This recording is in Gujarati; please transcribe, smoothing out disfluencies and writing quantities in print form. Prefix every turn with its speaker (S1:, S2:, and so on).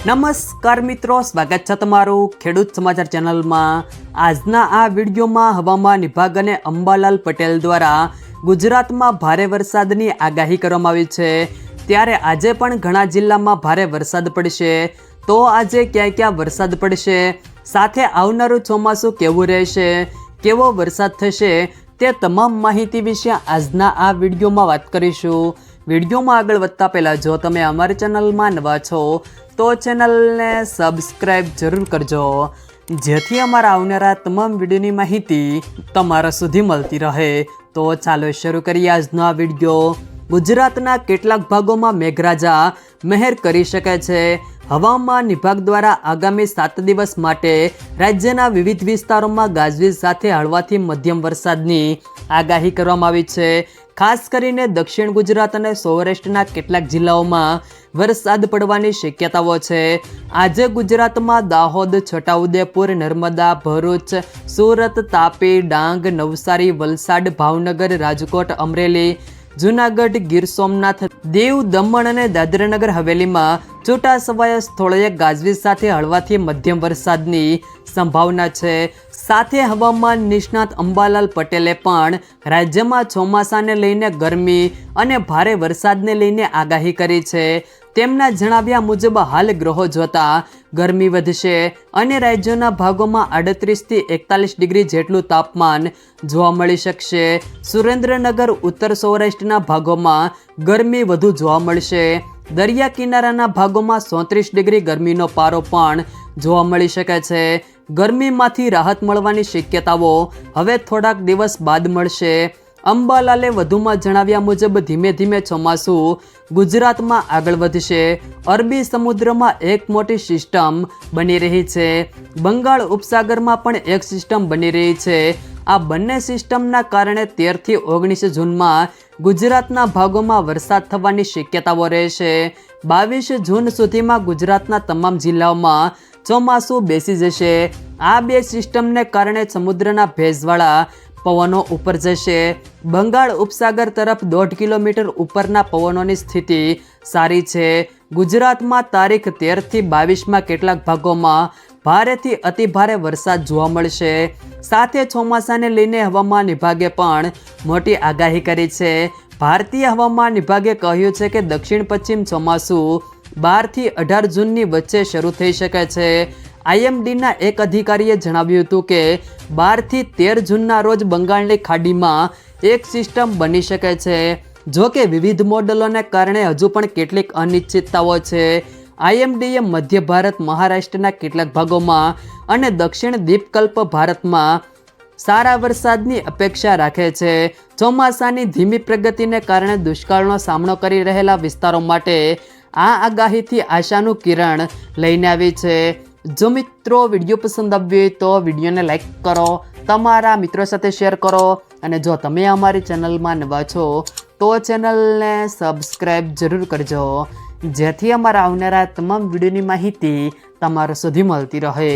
S1: નમસ્કાર મિત્રો, સ્વાગત છે તમારું ખેડૂત સમાચાર ચેનલમાં। આજના આ વિડીયોમાં હવામાન વિભાગ અને અંબાલાલ પટેલ દ્વારા ગુજરાતમાં ભારે વરસાદની આગાહી કરવામાં આવી છે। ત્યારે આજે પણ ઘણા જિલ્લામાં ભારે વરસાદ પડશે। તો આજે ક્યાં ક્યાં વરસાદ પડશે, સાથે આવનારું ચોમાસું કેવું રહેશે, કેવો વરસાદ થશે, તે તમામ માહિતી વિશે આજના આ વિડીયોમાં વાત કરીશું। વિડીયોમાં આગળ વધતા પહેલાં જો તમે અમારી ચેનલમાં નવા છો તો ચેનલને સબસ્ક્રાઈબ જરૂર કરજો, જેથી અમારા આવનારા તમામ વિડીયોની માહિતી તમારા સુધી મળતી રહે। તો ચાલો શરૂ કરીએ આજનો આ વિડીયો। ગુજરાતના કેટલાક ભાગોમાં મેઘરાજા મહેર કરી શકે છે। હવામાન વિભાગ દ્વારા આગામી 7 દિવસ માટે રાજ્યના વિવિધ વિસ્તારોમાં ગાજવીજ સાથે હળવાથી મધ્યમ વરસાદની આગાહી કરવામાં આવી છે। ખાસ કરીને દક્ષિણ ગુજરાત અને સૌરાષ્ટ્રના કેટલાક જિલ્લાઓમાં વરસાદ પડવાની શક્યતાઓ છે। આજે ગુજરાતમાં દાહોદ, છોટાઉદેપુર, નર્મદા, ભરૂચ, સુરત, તાપી, ડાંગ, નવસારી, વલસાડ, ભાવનગર, રાજકોટ, અમરેલી, જૂનાગઢ, ગીર સોમનાથ, દીવ, દમણ અને દાદરાનગર હવેલીમાં છૂટાછવાયા સ્થળોએ ગાજવીજ સાથે હળવાથી મધ્યમ વરસાદની સંભાવના છે। સાથે હવામાન નિષ્ણાત અંબાલાલ પટેલે પણ રાજ્યમાં ચોમાસાને લઈને ગરમી અને ભારે વરસાદને લઈને આગાહી કરી છે। તેમના જણાવ્યા મુજબ હાલ ગ્રહો જોતા ગરમી વધશે અને રાજ્યના ભાગોમાં 38થી 41 ડિગ્રી જેટલું તાપમાન જોવા મળી શકશે। સુરેન્દ્રનગર, ઉત્તર સૌરાષ્ટ્રના ભાગોમાં ગરમી વધુ જોવા મળશે। દરિયા કિનારાના ભાગોમાં 34 ડિગ્રી ગરમીનો પારો પણ જોવા મળી શકે છે। ગરમીમાંથી રાહત મળવાની શક્યતાઓ હવે થોડાક દિવસ બાદ મળશે। અંબાલાલે વધુમાં જણાવ્યા મુજબ ધીમે ધીમે ચોમાસું ગુજરાતમાં આગળ વધશે। અરબી સમુદ્રમાં એક મોટી સિસ્ટમ બની રહી છે। બંગાળ ઉપસાગરમાં પણ એક સિસ્ટમ બની રહી છે। આ બંને સિસ્ટમના કારણે 13થી 19 જૂનમાં ગુજરાતના ભાગોમાં વરસાદ થવાની શક્યતાઓ રહેશે। 22 જૂન સુધીમાં ગુજરાતના તમામ જિલ્લાઓમાં ચોમાસું બેસી જશે। આ બે સિસ્ટમને કારણે સમુદ્રના ભેજવાળા પવનો ઉપર જશે। બંગાળ ઉપસાગર તરફ 1.5 કિલોમીટર ઉપરના પવનોની સ્થિતિ સારી છે। ગુજરાતમાં તારીખ 13થી 22માં કેટલાક ભાગોમાં ભારેથી અતિભારે વરસાદ જોવા મળશે। સાથે ચોમાસાને લઈને હવામાન વિભાગે પણ મોટી આગાહી કરી છે। ભારતીય હવામાન વિભાગે કહ્યું છે કે દક્ષિણ પશ્ચિમ ચોમાસું 12 થી 18 જૂનની વચ્ચે શરૂ થઈ શકે છે। IMDના એક અધિકારીએ જણાવ્યું હતું કે 12 થી 13 જૂનના રોજ બંગાળની ખાડીમાં એક સિસ્ટમ બની શકે છે। જો કે વિવિધ મોડલોને કારણે હજુ પણ કેટલીક અનિશ્ચિતતાઓ છે। IMDએ મધ્ય ભારત, મહારાષ્ટ્રના કેટલાક ભાગોમાં અને દક્ષિણ દ્વીપકલ્પ ભારતમાં સારા વરસાદની અપેક્ષા રાખે છે। ચોમાસાની ધીમી પ્રગતિને કારણે દુષ્કાળનો સામનો કરી રહેલા વિસ્તારો માટે આ આગાહીથી આશાનું કિરણ લઈને આવી છે। જો મિત્રો વિડીયો પસંદ આવ્યો હોય તો વિડીયોને લાઈક કરો, તમારા મિત્રો સાથે શેર કરો અને જો તમે અમારી ચેનલમાં નવા છો તો ચેનલને સબસ્ક્રાઈબ જરૂર કરજો, જેથી અમારા આવનારા તમામ વિડીયોની માહિતી તમારા સુધી મળતી રહે।